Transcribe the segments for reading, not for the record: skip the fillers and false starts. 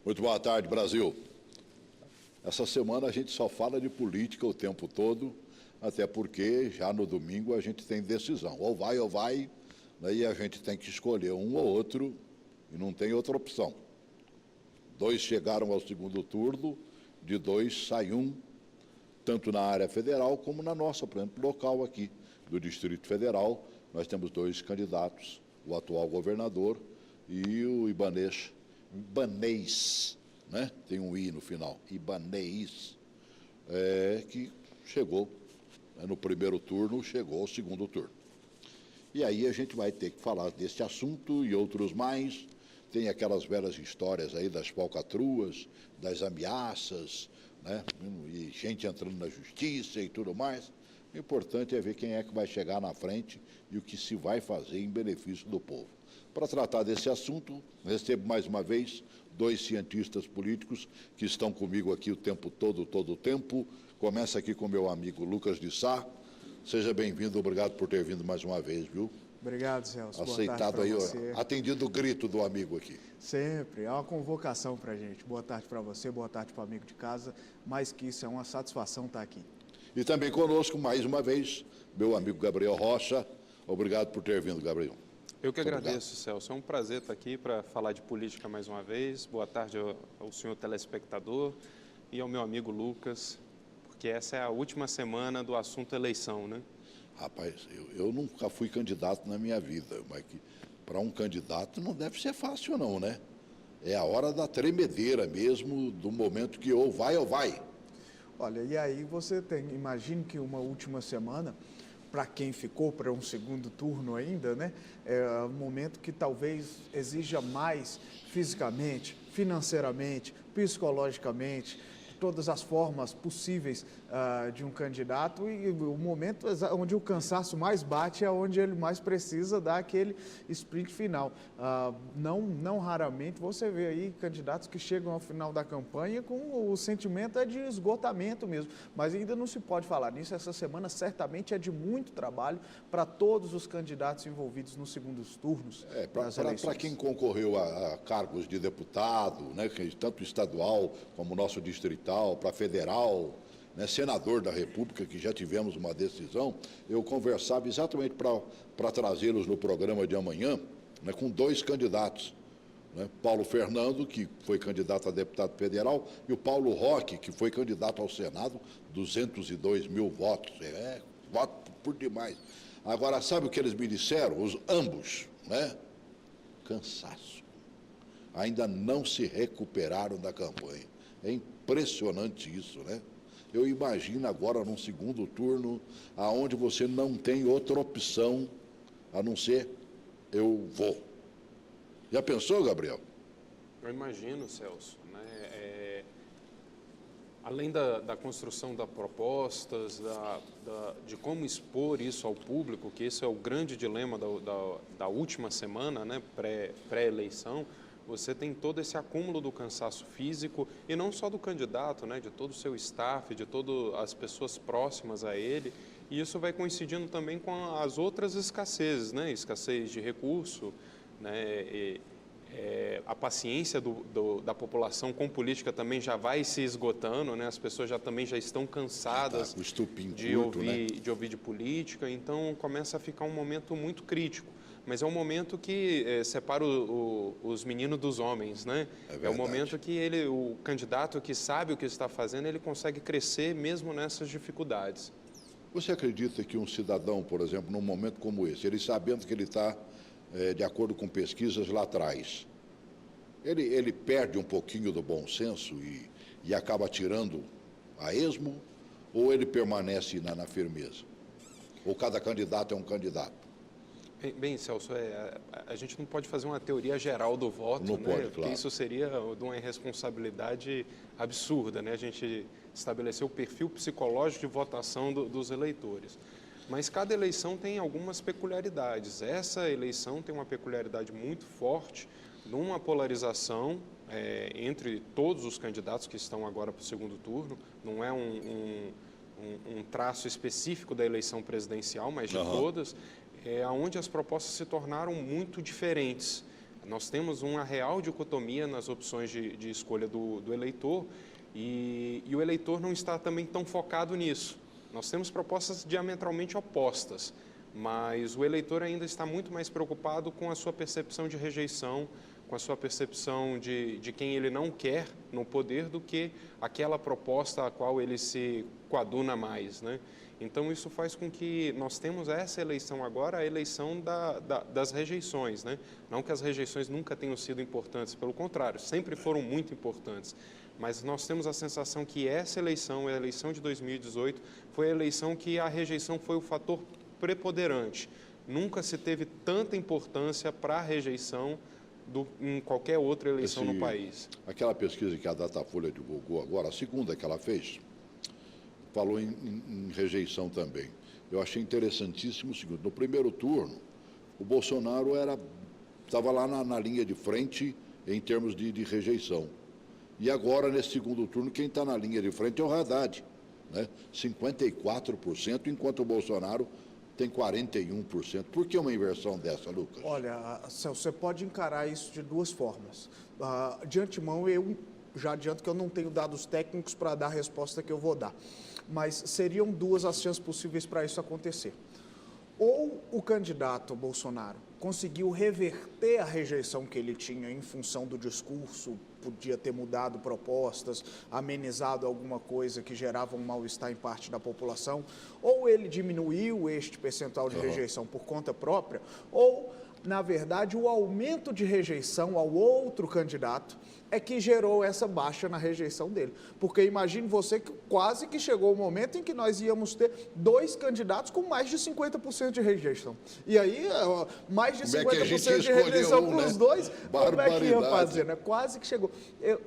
Muito boa tarde, Brasil. Essa semana a gente só fala de política o tempo todo, até porque já no domingo a gente tem decisão. Ou vai, daí a gente tem que escolher um ou outro e não tem outra opção. 2 chegaram ao segundo turno, de 2 sai um, tanto na área federal como na nossa, por exemplo, local aqui do Distrito Federal. Nós temos 2 candidatos, o atual governador e o Ibanez, né? Tem um I no final, Ibanez, que chegou, né, no primeiro turno, chegou ao segundo turno. E aí a gente vai ter que falar desse assunto e outros mais. Tem aquelas velhas histórias aí das falcatruas, das ameaças, né? E gente entrando na justiça e tudo mais. O importante é ver quem é que vai chegar na frente e o que se vai fazer em benefício do povo. Para tratar desse assunto, recebo mais uma vez 2 cientistas políticos que estão comigo aqui o tempo todo o tempo. Começa aqui com meu amigo Lucas de Sá. Seja bem-vindo, obrigado por ter vindo mais uma vez, viu? Obrigado, Celso. Aceitado aí, atendido o grito do amigo aqui. Sempre, é uma convocação para a gente. Boa tarde para você, boa tarde para o amigo de casa. Mais que isso, é uma satisfação estar aqui. E também conosco, mais uma vez, meu amigo Gabriel Rocha. Obrigado por ter vindo, Gabriel. Eu que agradeço, Celso. É um prazer estar aqui para falar de política mais uma vez. Boa tarde ao senhor telespectador e ao meu amigo Lucas, porque essa é a última semana do assunto eleição, né? Rapaz, eu nunca fui candidato na minha vida, mas para um candidato não deve ser fácil não, né? É a hora da tremedeira mesmo, do momento que ou vai. Olha, e aí você imagine que uma última semana, para quem ficou para um segundo turno ainda, né? É um momento que talvez exija mais fisicamente, financeiramente, psicologicamente, todas as formas possíveis de um candidato, e o momento onde o cansaço mais bate é onde ele mais precisa dar aquele sprint final. Não raramente você vê aí candidatos que chegam ao final da campanha com o sentimento de esgotamento mesmo, mas ainda não se pode falar nisso. Essa semana certamente é de muito trabalho para todos os candidatos envolvidos nos segundos turnos das eleições. Para quem concorreu a cargos de deputado, né, tanto estadual como nosso distrital, para federal, né, senador da República, que já tivemos uma decisão, eu conversava exatamente para trazê-los no programa de amanhã, né, com 2 candidatos, né, Paulo Fernando, que foi candidato a deputado federal, e o Paulo Roque, que foi candidato ao Senado, 202 mil votos, voto por demais. Agora, sabe o que eles me disseram? Ambos, né? Cansaço. Ainda não se recuperaram da campanha. É impressionante isso, né? Eu imagino agora num segundo turno, aonde você não tem outra opção a não ser eu vou. Já pensou, Gabriel? Eu imagino, Celso, né? Além da construção das propostas, de como expor isso ao público, que esse é o grande dilema da última semana, né, pré-eleição, você tem todo esse acúmulo do cansaço físico, e não só do candidato, né, de todo o seu staff, de todas as pessoas próximas a ele, e isso vai coincidindo também com as outras escassezes, né, escassez de recurso, né, a paciência da população com política também já vai se esgotando, né, as pessoas também já estão cansadas de ouvir de política, então começa a ficar um momento muito crítico. Mas é um momento que separa os meninos dos homens, né? É um momento que o candidato que sabe o que está fazendo, ele consegue crescer mesmo nessas dificuldades. Você acredita que um cidadão, por exemplo, num momento como esse, ele sabendo que ele está, de acordo com pesquisas lá atrás, ele perde um pouquinho do bom senso e acaba tirando a esmo, ou ele permanece na firmeza? Ou cada candidato é um candidato? Bem, Celso, a gente não pode fazer uma teoria geral do voto, não né? Pode, porque claro. Isso seria de uma irresponsabilidade absurda, né? A gente estabeleceu o perfil psicológico de votação dos eleitores. Mas cada eleição tem algumas peculiaridades. Essa eleição tem uma peculiaridade muito forte, numa polarização entre todos os candidatos que estão agora para o segundo turno. Não é um traço específico da eleição presidencial, mas de todas, onde as propostas se tornaram muito diferentes. Nós temos uma real dicotomia nas opções de escolha do eleitor e o eleitor não está também tão focado nisso. Nós temos propostas diametralmente opostas, mas o eleitor ainda está muito mais preocupado com a sua percepção de rejeição, com a sua percepção de quem ele não quer no poder do que aquela proposta a qual ele se coaduna mais, né? Então, isso faz com que nós temos essa eleição agora, a eleição das rejeições, né? Não que as rejeições nunca tenham sido importantes, pelo contrário, sempre foram muito importantes. Mas nós temos a sensação que essa eleição, a eleição de 2018, foi a eleição que a rejeição foi o fator preponderante. Nunca se teve tanta importância para a rejeição em qualquer outra eleição no país. Aquela pesquisa que a Datafolha divulgou agora, a segunda que ela fez, falou em rejeição também. Eu achei interessantíssimo o seguinte: no primeiro turno, o Bolsonaro estava lá na linha de frente em termos de rejeição. E agora, nesse segundo turno, quem está na linha de frente é o Haddad, né? 54%, enquanto o Bolsonaro tem 41%. Por que uma inversão dessa, Lucas? Olha, Celso, você pode encarar isso de duas formas. De antemão, eu já adianto que eu não tenho dados técnicos para dar a resposta que eu vou dar. Mas seriam duas as chances possíveis para isso acontecer. Ou o candidato Bolsonaro conseguiu reverter a rejeição que ele tinha em função do discurso, podia ter mudado propostas, amenizado alguma coisa que gerava um mal-estar em parte da população, ou ele diminuiu este percentual de rejeição por conta própria, ou, na verdade, o aumento de rejeição ao outro candidato é que gerou essa baixa na rejeição dele. Porque imagine você que quase que chegou o momento em que nós íamos ter dois candidatos com mais de 50% de rejeição. E aí, mais de 50% de rejeição para os dois, como é que ia fazer, né? Quase que chegou.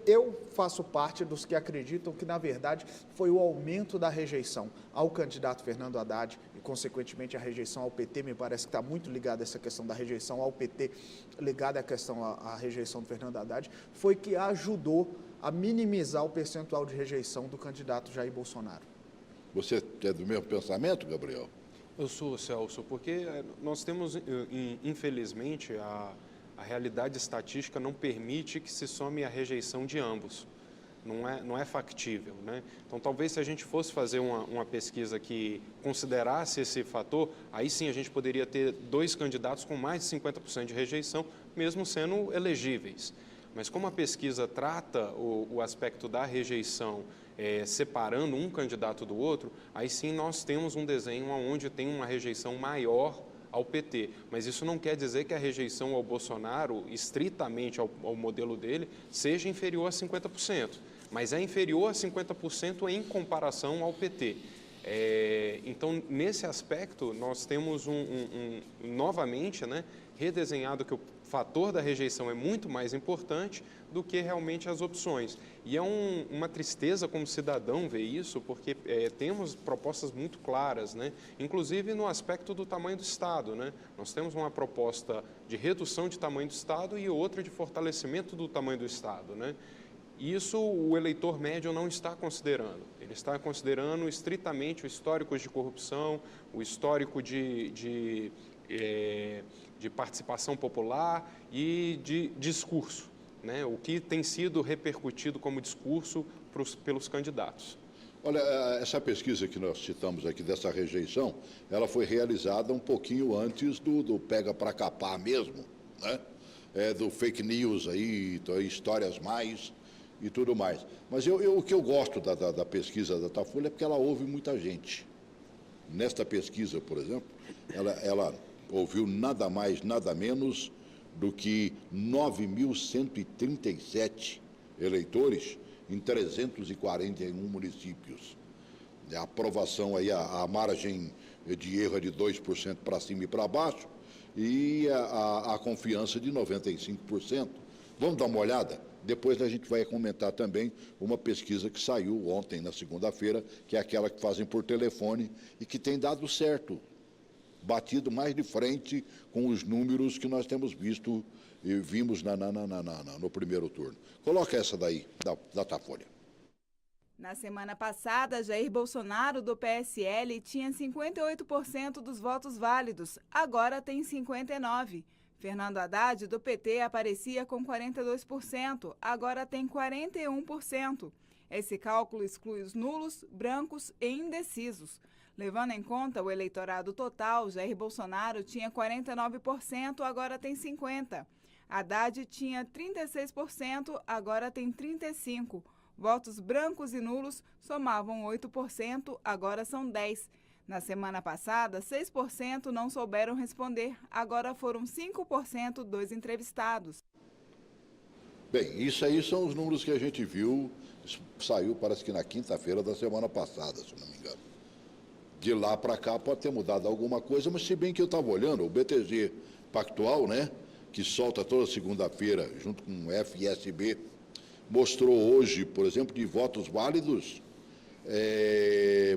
Eu faço parte dos que acreditam que, na verdade, foi o aumento da rejeição ao candidato Fernando Haddad e, consequentemente, a rejeição ao PT. Me parece que está muito ligada essa questão da rejeição ao PT, ligada à questão à rejeição do Fernando Haddad, foi que ajudou a minimizar o percentual de rejeição do candidato Jair Bolsonaro. Você é do mesmo pensamento, Gabriel? Eu sou, Celso, porque nós temos, infelizmente, a realidade estatística não permite que se some a rejeição de ambos. Não é factível, né? Então, talvez se a gente fosse fazer uma pesquisa que considerasse esse fator, aí sim a gente poderia ter dois candidatos com mais de 50% de rejeição, mesmo sendo elegíveis. Mas como a pesquisa trata o aspecto da rejeição, separando um candidato do outro, aí sim nós temos um desenho onde tem uma rejeição maior ao PT. Mas isso não quer dizer que a rejeição ao Bolsonaro, estritamente ao modelo dele, seja inferior a 50%. Mas é inferior a 50% em comparação ao PT. Então, nesse aspecto, nós temos novamente, né, redesenhado que o fator da rejeição é muito mais importante do que realmente as opções. E é uma tristeza como cidadão ver isso, porque temos propostas muito claras, né? Inclusive no aspecto do tamanho do Estado, né? Nós temos uma proposta de redução de tamanho do Estado e outra de fortalecimento do tamanho do Estado, né? Isso o eleitor médio não está considerando. Ele está considerando estritamente o histórico de corrupção, o histórico de participação popular e de discurso, né? O que tem sido repercutido como discurso pelos candidatos. Olha, essa pesquisa que nós citamos aqui dessa rejeição, ela foi realizada um pouquinho antes do pega para capar mesmo, né? Do fake news aí, histórias mais e tudo mais. Mas o que eu gosto da pesquisa da Datafolha é porque ela ouve muita gente. Nesta pesquisa, por exemplo, ela ouviu nada mais, nada menos do que 9.137 eleitores em 341 municípios. A aprovação aí, a margem de erro é de 2% para cima e para baixo e a confiança de 95%. Vamos dar uma olhada? Depois a gente vai comentar também uma pesquisa que saiu ontem, na segunda-feira, que é aquela que fazem por telefone e que tem dado certo, batido mais de frente com os números que nós temos visto e vimos no primeiro turno. Coloca essa daí, da Datafolha. Na semana passada, Jair Bolsonaro, do PSL, tinha 58% dos votos válidos, agora tem 59%. Fernando Haddad, do PT, aparecia com 42%, agora tem 41%. Esse cálculo exclui os nulos, brancos e indecisos. Levando em conta o eleitorado total, Jair Bolsonaro tinha 49%, agora tem 50%. Haddad tinha 36%, agora tem 35%. Votos brancos e nulos somavam 8%, agora são 10%. Na semana passada, 6% não souberam responder, agora foram 5% dos entrevistados. Bem, isso aí são os números que a gente viu, saiu parece que na quinta-feira da semana passada, se não me engano. De lá para cá pode ter mudado alguma coisa, mas se bem que eu estava olhando, o BTG Pactual, né, que solta toda segunda-feira junto com o FSB, mostrou hoje, por exemplo, de votos válidos,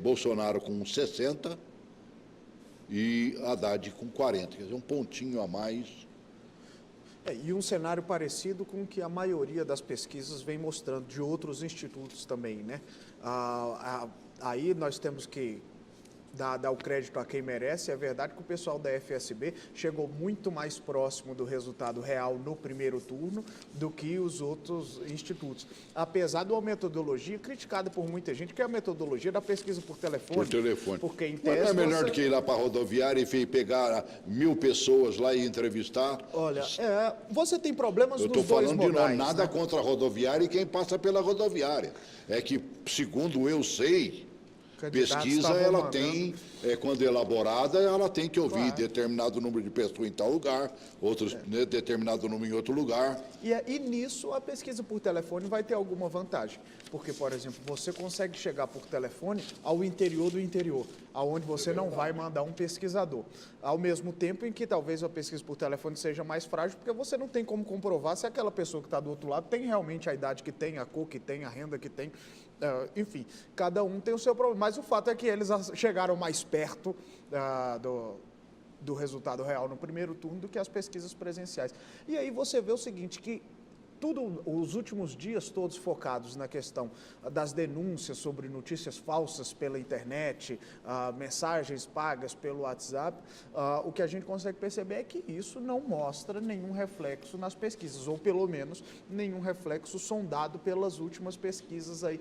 Bolsonaro com 60 e Haddad com 40, quer dizer, um pontinho a mais. E um cenário parecido com o que a maioria das pesquisas vem mostrando, de outros institutos também, né? Aí nós temos que dar o crédito a quem merece. É verdade que o pessoal da FSB chegou muito mais próximo do resultado real no primeiro turno do que os outros institutos. Apesar de uma metodologia criticada por muita gente, que é a metodologia da pesquisa por telefone. Por telefone. Porque em Mas tese, não é melhor do que ir lá para a rodoviária e pegar 1.000 pessoas lá e entrevistar? Olha, você tem problemas Eu nos estou dois falando de modais, nada né? contra a rodoviária e quem passa pela rodoviária. É que, segundo eu sei, Candidatos pesquisa, estavam ela mandando. tem, quando elaborada, ela tem que ouvir Claro. determinado número de pessoas em tal lugar, outros, né, determinado número em outro lugar. E nisso a pesquisa por telefone vai ter alguma vantagem. Porque, por exemplo, você consegue chegar por telefone ao interior do interior, aonde você não vai mandar um pesquisador. Ao mesmo tempo em que talvez a pesquisa por telefone seja mais frágil, porque você não tem como comprovar se aquela pessoa que está do outro lado tem realmente a idade que tem, a cor que tem, a renda que tem. Enfim, cada um tem o seu problema. Mas o fato é que eles chegaram mais perto do resultado real no primeiro turno do que as pesquisas presenciais. E aí você vê o seguinte, que os últimos dias todos focados na questão das denúncias sobre notícias falsas pela internet, mensagens pagas pelo WhatsApp, o que a gente consegue perceber é que isso não mostra nenhum reflexo nas pesquisas, ou pelo menos nenhum reflexo sondado pelas últimas pesquisas aí,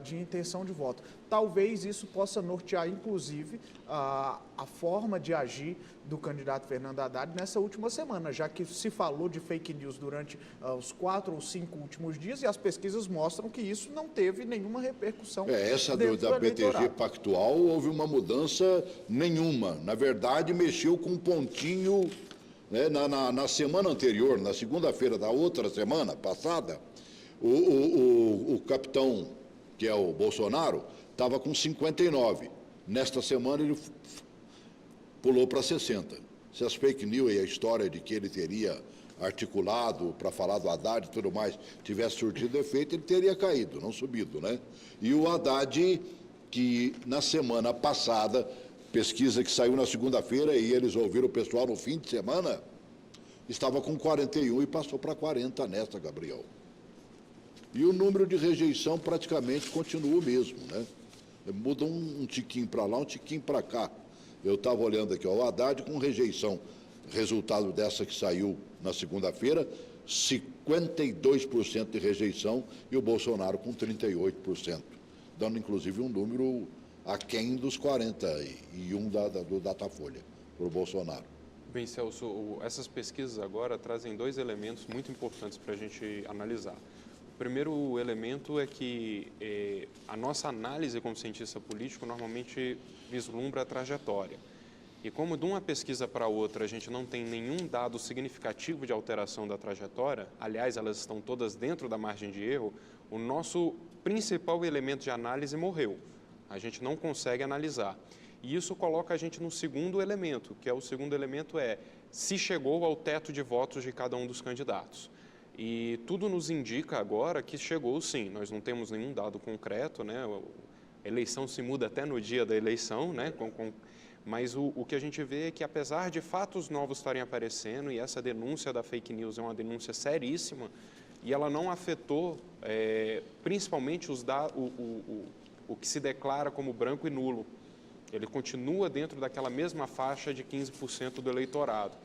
de intenção de voto. Talvez isso possa nortear, inclusive, a forma de agir do candidato Fernando Haddad nessa última semana, já que se falou de fake news durante os 4 ou 5 últimos dias e as pesquisas mostram que isso não teve nenhuma repercussão. Essa dentro da do BTG eleitorado. Pactual houve uma mudança nenhuma. Na verdade, mexeu com um pontinho, né, na semana anterior, na segunda-feira da outra semana passada, o capitão, que é o Bolsonaro, estava com 59. Nesta semana ele pulou para 60. Se as fake news e a história de que ele teria articulado para falar do Haddad e tudo mais tivesse surtido efeito, ele teria caído, não subido, né? E o Haddad, que na semana passada, pesquisa que saiu na segunda-feira e eles ouviram o pessoal no fim de semana, estava com 41 e passou para 40 nesta, Gabriel. E o número de rejeição praticamente continua o mesmo, né? Muda um tiquinho para lá, um tiquinho para cá. Eu estava olhando aqui, ó, o Haddad com rejeição, resultado dessa que saiu na segunda-feira, 52% de rejeição e o Bolsonaro com 38%, dando inclusive um número aquém dos 41 do Datafolha para o Bolsonaro. Bem, Celso, essas pesquisas agora trazem dois elementos muito importantes para a gente analisar. O primeiro elemento é que a nossa análise como cientista político normalmente vislumbra a trajetória. E como de uma pesquisa para outra a gente não tem nenhum dado significativo de alteração da trajetória, aliás, elas estão todas dentro da margem de erro, o nosso principal elemento de análise morreu. A gente não consegue analisar. E isso coloca a gente no segundo elemento, que é o segundo elemento se chegou ao teto de votos de cada um dos candidatos. E tudo nos indica agora que chegou sim, nós não temos nenhum dado concreto, né? A eleição se muda até no dia da eleição, né? Mas o que a gente vê é que apesar de fatos novos estarem aparecendo, e essa denúncia da fake news é uma denúncia seríssima, e ela não afetou principalmente o que se declara como branco e nulo. Ele continua dentro daquela mesma faixa de 15% do eleitorado.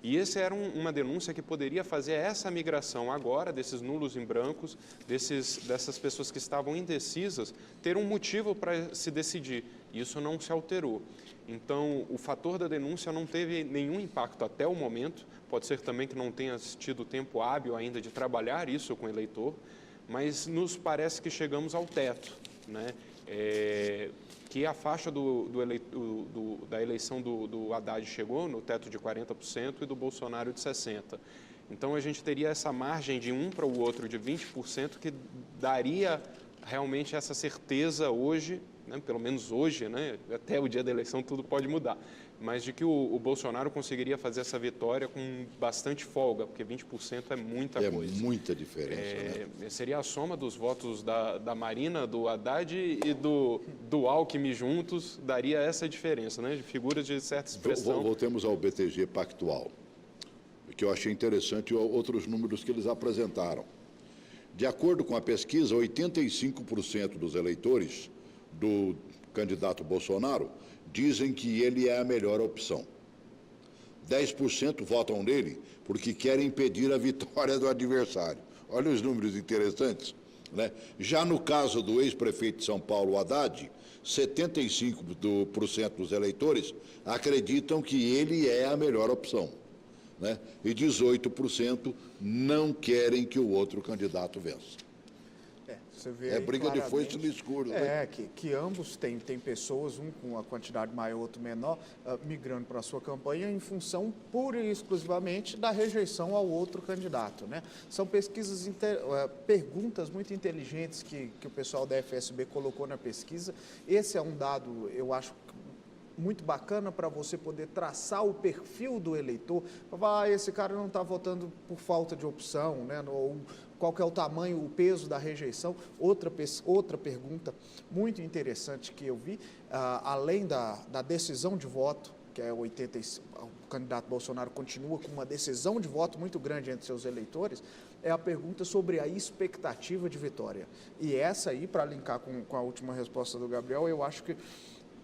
E essa era uma denúncia que poderia fazer essa migração agora, desses nulos em brancos, dessas pessoas que estavam indecisas, ter um motivo para se decidir. Isso não se alterou. Então, o fator da denúncia não teve nenhum impacto até o momento. Pode ser também que não tenha tido tempo hábil ainda de trabalhar isso com o eleitor, mas nos parece que chegamos ao teto, né? Que a faixa da eleição do Haddad chegou no teto de 40% e do Bolsonaro de 60%. Então, a gente teria essa margem de um para o outro de 20% que daria realmente essa certeza hoje, né, pelo menos hoje, né, até o dia da eleição tudo pode mudar, mas de que o Bolsonaro conseguiria fazer essa vitória com bastante folga, porque 20% é muita coisa. É muita diferença, né? Seria a soma dos votos da Marina, do Haddad e do Alckmin juntos, daria essa diferença, né, de figuras de certa expressão. Voltemos ao BTG Pactual, que eu achei interessante outros números que eles apresentaram. De acordo com a pesquisa, 85% dos eleitores do candidato Bolsonaro dizem que ele é a melhor opção. 10% votam nele porque querem impedir a vitória do adversário. Olha os números interessantes, né? Já no caso do ex-prefeito de São Paulo, Haddad, 75% dos eleitores acreditam que ele é a melhor opção, né? E 18% não querem que o outro candidato vença. Você vê É briga de foice claramente, no escuro, né? que ambos têm pessoas, um com a quantidade maior, outro menor, migrando para a sua campanha em função pura e exclusivamente da rejeição ao outro candidato, né? São pesquisas, perguntas muito inteligentes que o pessoal da FSB colocou na pesquisa. Esse é um dado, eu acho, muito bacana para você poder traçar o perfil do eleitor. Esse cara não está votando por falta de opção, né? Ou qual que é o tamanho, o peso da rejeição. Outra pergunta muito interessante que eu vi, além da decisão de voto, que é 85%, o candidato Bolsonaro continua com uma decisão de voto muito grande entre seus eleitores, é a pergunta sobre a expectativa de vitória. E essa aí, para linkar com a última resposta do Gabriel, eu acho que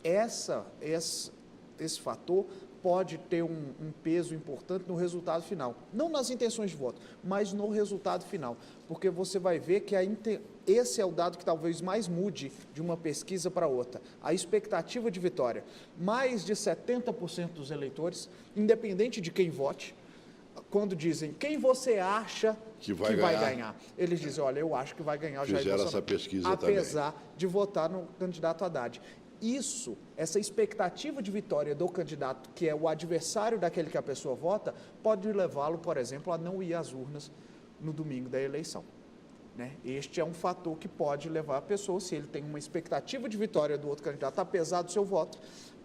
esse fator pode ter um peso importante no resultado final. Não nas intenções de voto, mas no resultado final. Porque você vai ver que esse é o dado que talvez mais mude de uma pesquisa para outra. A expectativa de vitória. Mais de 70% dos eleitores, independente de quem vote, quando dizem quem você acha que vai ganhar, eles dizem, olha, eu acho que vai ganhar o Jair Bolsonaro. Fizeram essa pesquisa apesar também de votar no candidato Haddad. Essa expectativa de vitória do candidato, que é o adversário daquele que a pessoa vota, pode levá-lo, por exemplo, a não ir às urnas no domingo da eleição, né? Este é um fator que pode levar a pessoa, se ele tem uma expectativa de vitória do outro candidato, apesar do seu voto,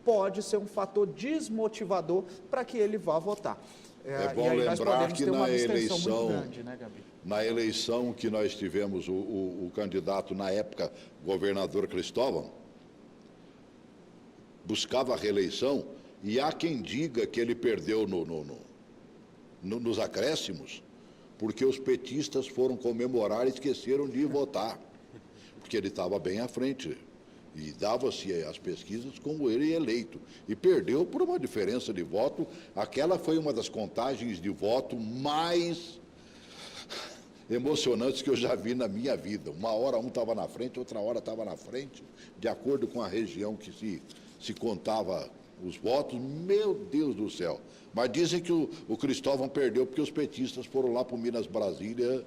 pode ser um fator desmotivador para que ele vá votar. É bom lembrar que na eleição, grande, né, Gabi? Na eleição que nós tivemos, o candidato, na época, governador Cristóvão, buscava a reeleição, e há quem diga que ele perdeu nos acréscimos, porque os petistas foram comemorar e esqueceram de ir votar, porque ele estava bem à frente, e dava-se as pesquisas como ele eleito, e perdeu por uma diferença de voto. Aquela foi uma das contagens de voto mais emocionantes que eu já vi na minha vida. Uma hora um estava na frente, outra hora estava na frente, de acordo com a região que se contava os votos. Meu Deus do céu. Mas dizem que o Cristóvão perdeu porque os petistas foram lá para o Minas Brasília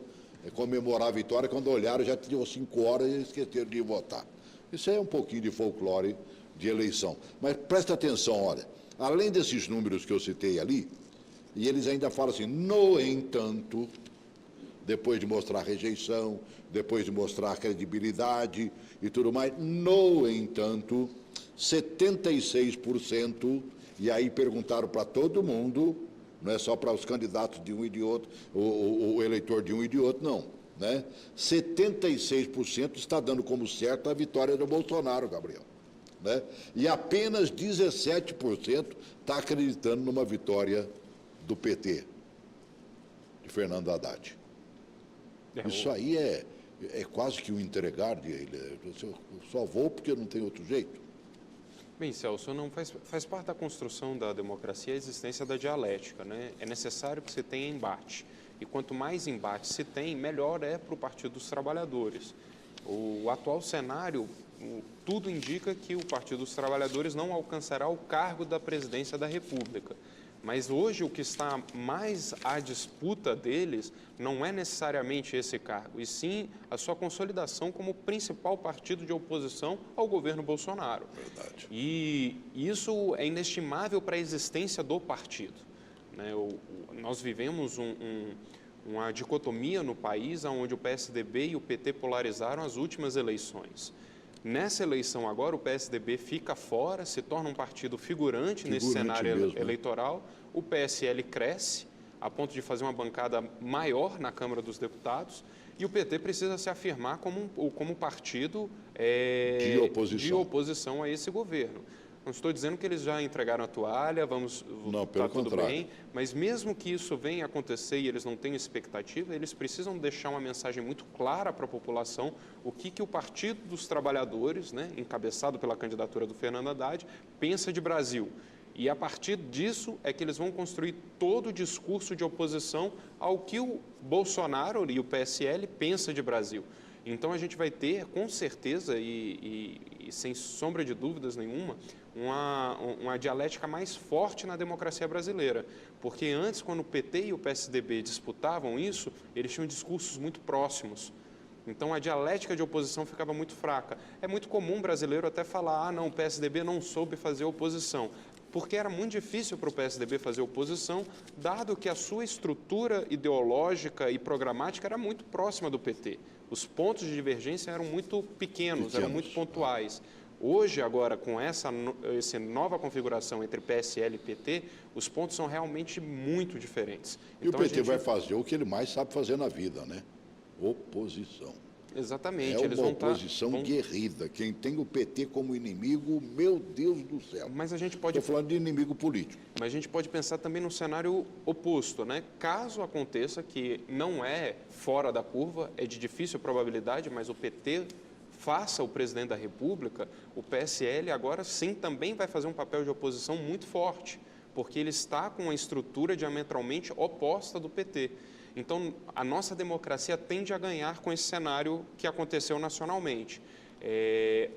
comemorar a vitória, quando olharam já tinham 5 horas e esqueceram de votar. Isso aí é um pouquinho de folclore de eleição. Mas presta atenção, olha, além desses números que eu citei ali, e eles ainda falam assim, no entanto, depois de mostrar rejeição, depois de mostrar credibilidade e tudo mais, no entanto, 76%, e aí perguntaram para todo mundo, não é só para os candidatos de um e de outro, o eleitor de um e de outro, não, né? 76% está dando como certo a vitória do Bolsonaro, Gabriel, né? E apenas 17% está acreditando numa vitória do PT, de Fernando Haddad. Isso aí é quase que um entregar de ele. Eu só vou porque não tem outro jeito. Bem, Celso, não faz parte da construção da democracia a existência da dialética, né? É necessário que se tenha embate. E quanto mais embate se tem, melhor é para o Partido dos Trabalhadores. O atual cenário, tudo indica que o Partido dos Trabalhadores não alcançará o cargo da presidência da República. Mas hoje o que está mais à disputa deles não é necessariamente esse cargo, e sim a sua consolidação como principal partido de oposição ao governo Bolsonaro. Verdade. E isso é inestimável para a existência do partido, né? Nós vivemos uma dicotomia no país, onde o PSDB e o PT polarizaram as últimas eleições. Nessa eleição agora, o PSDB fica fora, se torna um partido figurante nesse cenário mesmo, eleitoral. O PSL cresce, a ponto de fazer uma bancada maior na Câmara dos Deputados, e o PT precisa se afirmar como partido de oposição a esse governo. Não estou dizendo que eles já entregaram a toalha, está tudo bem, mas mesmo que isso venha acontecer e eles não tenham expectativa, eles precisam deixar uma mensagem muito clara para a população o que o Partido dos Trabalhadores, né, encabeçado pela candidatura do Fernando Haddad, pensa de Brasil. E a partir disso é que eles vão construir todo o discurso de oposição ao que o Bolsonaro e o PSL pensa de Brasil. Então a gente vai ter, com certeza e sem sombra de dúvidas nenhuma, uma dialética mais forte na democracia brasileira. Porque antes, quando o PT e o PSDB disputavam isso, eles tinham discursos muito próximos. Então a dialética de oposição ficava muito fraca. É muito comum o brasileiro até falar, não, o PSDB não soube fazer oposição. Porque era muito difícil para o PSDB fazer oposição, dado que a sua estrutura ideológica e programática era muito próxima do PT. Os pontos de divergência eram muito pequenos, eram muito pontuais. Hoje, agora, com essa nova configuração entre PSL e PT, os pontos são realmente muito diferentes. E então, o PT vai fazer o que ele mais sabe fazer na vida, né? Oposição. Exatamente. É uma oposição guerrida. Quem tem o PT como inimigo, meu Deus do céu. Mas a gente pode... Estou falando de inimigo político. Mas a gente pode pensar também no cenário oposto, né? Caso aconteça que não é fora da curva, é de difícil probabilidade, mas o PT faça o presidente da República, o PSL agora sim também vai fazer um papel de oposição muito forte, porque ele está com uma estrutura diametralmente oposta do PT. Então, a nossa democracia tende a ganhar com esse cenário que aconteceu nacionalmente.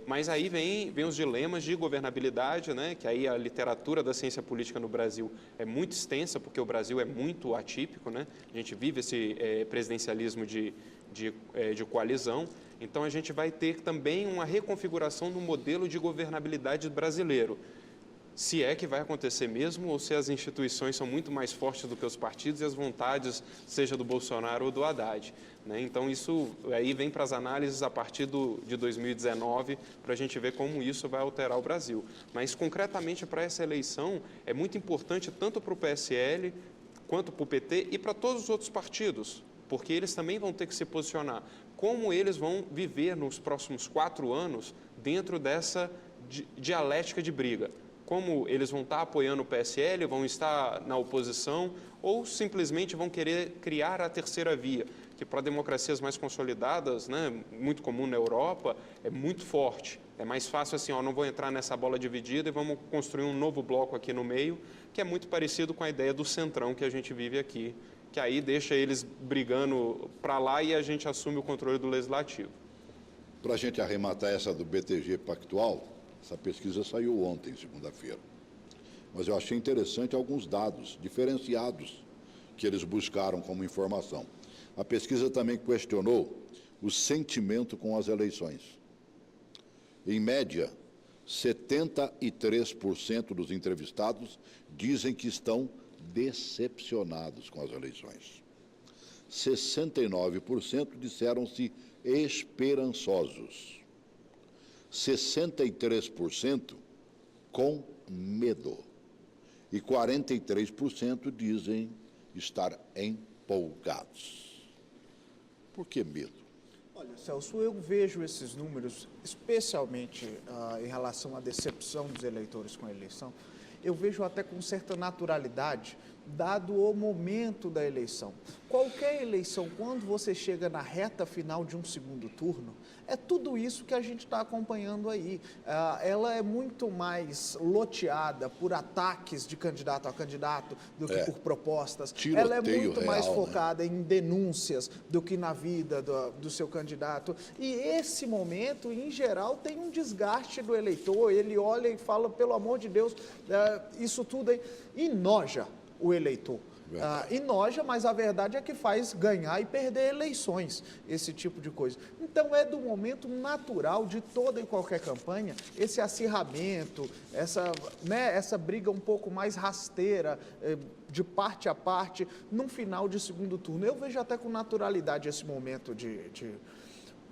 Mas aí vem os dilemas de governabilidade, né? Que aí a literatura da ciência política no Brasil é muito extensa, porque o Brasil é muito atípico, né? A gente vive esse presidencialismo de coalizão. Então, a gente vai ter também uma reconfiguração do modelo de governabilidade brasileiro. Se é que vai acontecer mesmo, ou se as instituições são muito mais fortes do que os partidos e as vontades, seja do Bolsonaro ou do Haddad, né? Então, isso aí vem para as análises a partir de 2019, para a gente ver como isso vai alterar o Brasil. Mas, concretamente, para essa eleição, é muito importante tanto para o PSL, quanto para o PT e para todos os outros partidos, porque eles também vão ter que se posicionar. Como eles vão viver nos próximos 4 anos dentro dessa dialética de briga? Como eles vão estar apoiando o PSL, vão estar na oposição, ou simplesmente vão querer criar a terceira via, que para democracias mais consolidadas, né, muito comum na Europa, é muito forte. É mais fácil assim, não vou entrar nessa bola dividida e vamos construir um novo bloco aqui no meio, que é muito parecido com a ideia do centrão que a gente vive aqui, que aí deixa eles brigando para lá e a gente assume o controle do legislativo. Para a gente arrematar essa do BTG Pactual, essa pesquisa saiu ontem, segunda-feira. Mas eu achei interessante alguns dados diferenciados que eles buscaram como informação. A pesquisa também questionou o sentimento com as eleições. Em média, 73% dos entrevistados dizem que estão decepcionados com as eleições. 69% disseram-se esperançosos. 63% com medo e 43% dizem estar empolgados. Por que medo? Olha, Celso, eu vejo esses números, especialmente em relação à decepção dos eleitores com a eleição, eu vejo até com certa naturalidade, dado o momento da eleição. Qualquer eleição, quando você chega na reta final de um segundo turno, é tudo isso que a gente está acompanhando aí. Ela é muito mais loteada por ataques de candidato a candidato do que por propostas. Ela é muito mais focada em denúncias do que na vida do seu candidato. E esse momento, em geral, tem um desgaste do eleitor. Ele olha e fala, pelo amor de Deus, isso tudo aí enoja o eleitor. Enoja, mas a verdade é que faz ganhar e perder eleições, esse tipo de coisa. Então é do momento natural de toda e qualquer campanha, esse acirramento, essa briga um pouco mais rasteira, de parte a parte, no final de segundo turno. Eu vejo até com naturalidade esse momento de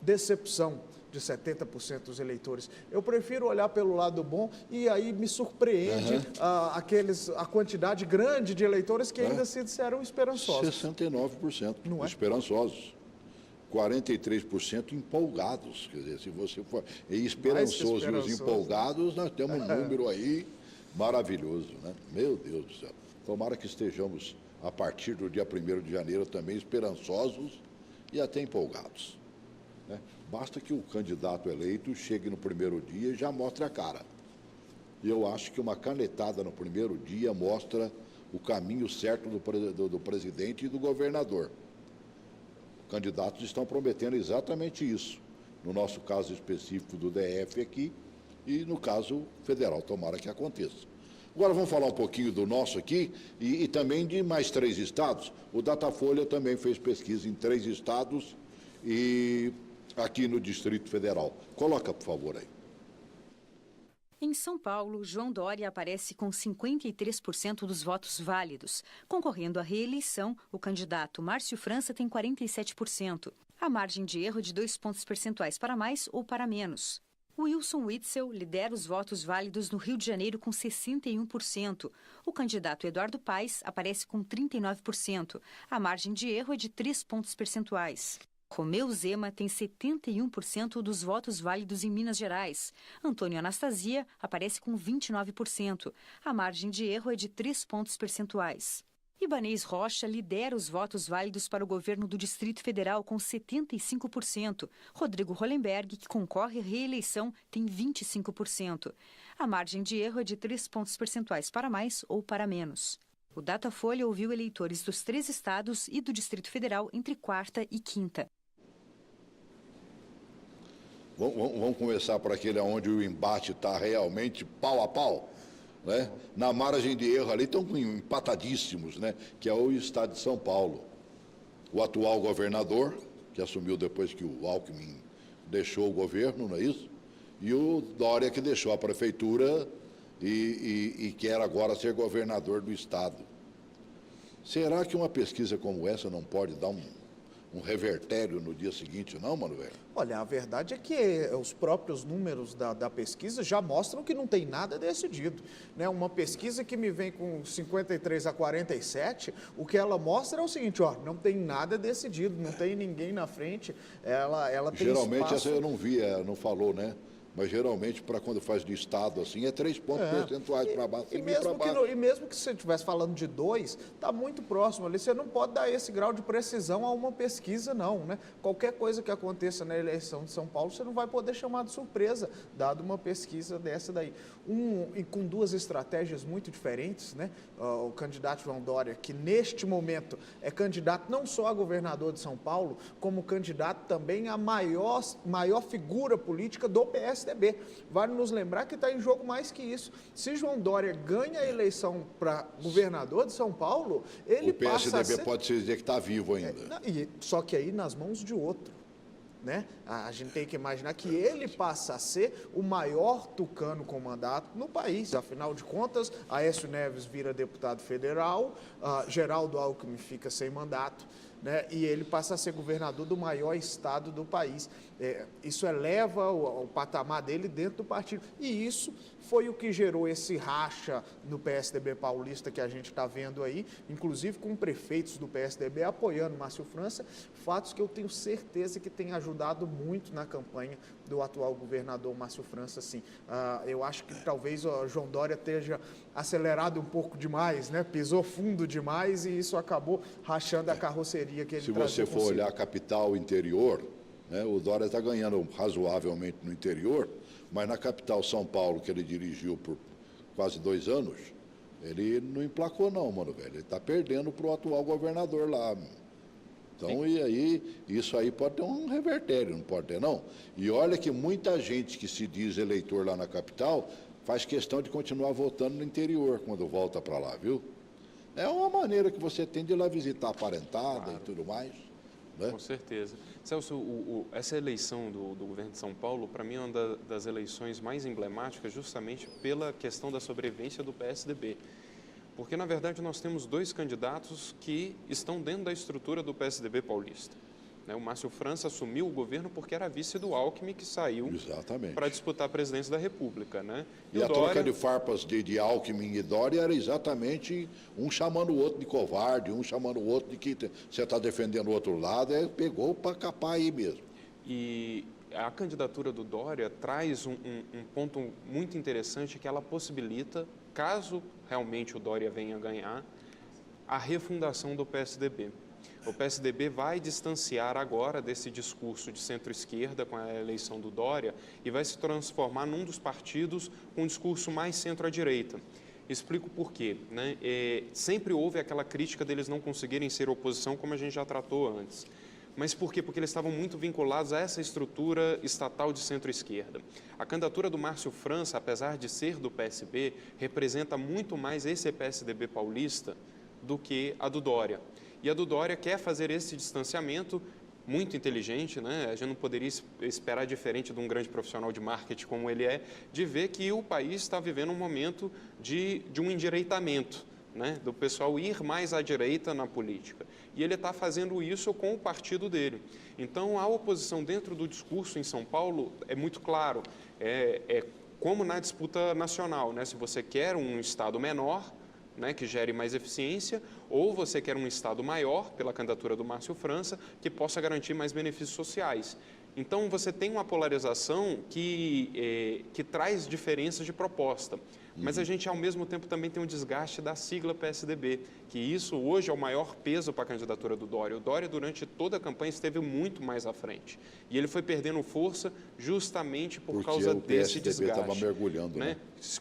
decepção de 70% dos eleitores. Eu prefiro olhar pelo lado bom e aí me surpreende a quantidade grande de eleitores que ainda se disseram esperançosos. 69% esperançosos. 43% empolgados. Quer dizer, se você for esperançoso e os empolgados, nós temos um número aí maravilhoso, né? Meu Deus do céu. Tomara que estejamos, a partir do dia 1º de janeiro, também esperançosos e até empolgados. Né? Basta que o candidato eleito chegue no primeiro dia e já mostre a cara. E eu acho que uma canetada no primeiro dia mostra o caminho certo do presidente e do governador. Os candidatos estão prometendo exatamente isso. No nosso caso específico do DF aqui e no caso federal, tomara que aconteça. Agora vamos falar um pouquinho do nosso aqui e também de mais 3 estados. O Datafolha também fez pesquisa em 3 estados e aqui no Distrito Federal. Coloca, por favor, aí. Em São Paulo, João Dória aparece com 53% dos votos válidos. Concorrendo à reeleição, o candidato Márcio França tem 47%. A margem de erro é de 2 pontos percentuais para mais ou para menos. Wilson Witzel lidera os votos válidos no Rio de Janeiro com 61%. O candidato Eduardo Paes aparece com 39%. A margem de erro é de 3 pontos percentuais. Romeu Zema tem 71% dos votos válidos em Minas Gerais. Antônio Anastasia aparece com 29%. A margem de erro é de 3 pontos percentuais. Ibanez Rocha lidera os votos válidos para o governo do Distrito Federal com 75%. Rodrigo Hollenberg, que concorre à reeleição, tem 25%. A margem de erro é de 3 pontos percentuais para mais ou para menos. O Datafolha ouviu eleitores dos 3 estados e do Distrito Federal entre quarta e quinta. Vamos começar por aquele onde o embate está realmente pau a pau, né? Na margem de erro ali estão empatadíssimos, né? Que é o estado de São Paulo. O atual governador, que assumiu depois que o Alckmin deixou o governo, não é isso? E o Dória, que deixou a prefeitura e quer agora ser governador do estado. Será que uma pesquisa como essa não pode dar um revertério no dia seguinte, não, Manuel? Olha, a verdade é que os próprios números da pesquisa já mostram que não tem nada decidido, né? Uma pesquisa que me vem com 53 a 47, o que ela mostra é o seguinte, ó, não tem nada decidido, não tem ninguém na frente, ela tem geralmente espaço... essa eu não vi, não falou, né? Mas geralmente, para quando faz de estado assim, é 3 pontos percentuais para baixo. E mesmo que você estivesse falando de 2, está muito próximo ali. Você não pode dar esse grau de precisão a uma pesquisa, não, né? Qualquer coisa que aconteça na eleição de São Paulo, você não vai poder chamar de surpresa, dado uma pesquisa dessa daí. E com 2 estratégias muito diferentes, né? O candidato João Dória, que neste momento é candidato não só a governador de São Paulo, como candidato também a maior figura política do PSDB. Vale nos lembrar que está em jogo mais que isso. Se João Dória ganha a eleição para governador de São Paulo, ele passa a ser... O PSDB pode se dizer que está vivo ainda. Só que aí nas mãos de outro. Né? A gente tem que imaginar que ele passa a ser o maior tucano com mandato no país. Afinal de contas, Aécio Neves vira deputado federal, Geraldo Alckmin fica sem mandato, né? E ele passa a ser governador do maior estado do país. Isso eleva o patamar dele dentro do partido. E isso foi o que gerou esse racha no PSDB paulista que a gente está vendo aí, inclusive com prefeitos do PSDB apoiando Márcio França, fatos que eu tenho certeza que têm ajudado muito na campanha do atual governador Márcio França, assim. Eu acho que talvez o João Dória esteja acelerado um pouco demais, né? Pisou fundo demais e isso acabou rachando a carroceria que ele trazia. Se você for olhar a capital interior, né, o Dória está ganhando razoavelmente no interior, mas na capital São Paulo, que ele dirigiu por quase 2 anos, ele não emplacou não, mano, velho. Ele está perdendo para o atual governador lá. Então, e aí, isso aí pode ter um revertério, não pode ter, não? E olha que muita gente que se diz eleitor lá na capital faz questão de continuar votando no interior quando volta para lá, viu? É uma maneira que você tem de ir lá visitar a parentada e tudo mais. Né? Com certeza. Celso, essa eleição do governo de São Paulo, para mim, é uma das eleições mais emblemáticas justamente pela questão da sobrevivência do PSDB. Porque, na verdade, nós temos 2 candidatos que estão dentro da estrutura do PSDB paulista. O Márcio França assumiu o governo porque era vice do Alckmin, que saiu para disputar a presidência da República. Né? E a troca de farpas de Alckmin e Dória era exatamente um chamando o outro de covarde, um chamando o outro de que você está defendendo o outro lado, pegou para capar aí mesmo. E a candidatura do Dória traz um ponto muito interessante, que ela possibilita, caso realmente o Dória venha ganhar, a refundação do PSDB. O PSDB vai distanciar agora desse discurso de centro-esquerda com a eleição do Dória e vai se transformar num dos partidos com um discurso mais centro-à-direita. Explico por quê. Né? Sempre houve aquela crítica deles não conseguirem ser oposição, como a gente já tratou antes. Mas por quê? Porque eles estavam muito vinculados a essa estrutura estatal de centro-esquerda. A candidatura do Márcio França, apesar de ser do PSB, representa muito mais esse PSDB paulista do que a do Dória. E a do Dória quer fazer esse distanciamento muito inteligente, né? A gente não poderia esperar diferente de um grande profissional de marketing como ele é, de ver que o país está vivendo um momento de um endireitamento, né? Do pessoal ir mais à direita na política. E ele está fazendo isso com o partido dele. Então, a oposição dentro do discurso em São Paulo é muito claro, como na disputa nacional, né? Se você quer um Estado menor, né, que gere mais eficiência, ou você quer um Estado maior, pela candidatura do Márcio França, que possa garantir mais benefícios sociais. Então, você tem uma polarização que traz diferenças de proposta. Mas a gente, ao mesmo tempo, também tem um desgaste da sigla PSDB, que isso hoje é o maior peso para a candidatura do Dória. O Dória, durante toda a campanha, esteve muito mais à frente. E ele foi perdendo força justamente por causa desse desgaste. O PSDB estava mergulhando, né?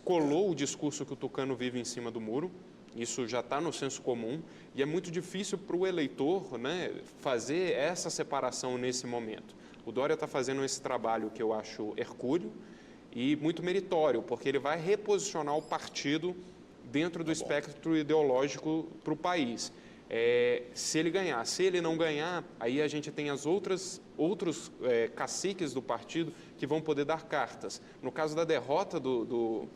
Colou o discurso que o tucano vive em cima do muro. Isso já está no senso comum e é muito difícil para o eleitor, né, fazer essa separação nesse momento. O Dória está fazendo esse trabalho que eu acho hercúleo e muito meritório, porque ele vai reposicionar o partido dentro do espectro ideológico para o país. Se ele ganhar, se ele não ganhar, aí a gente tem outros caciques do partido que vão poder dar cartas. No caso da derrota do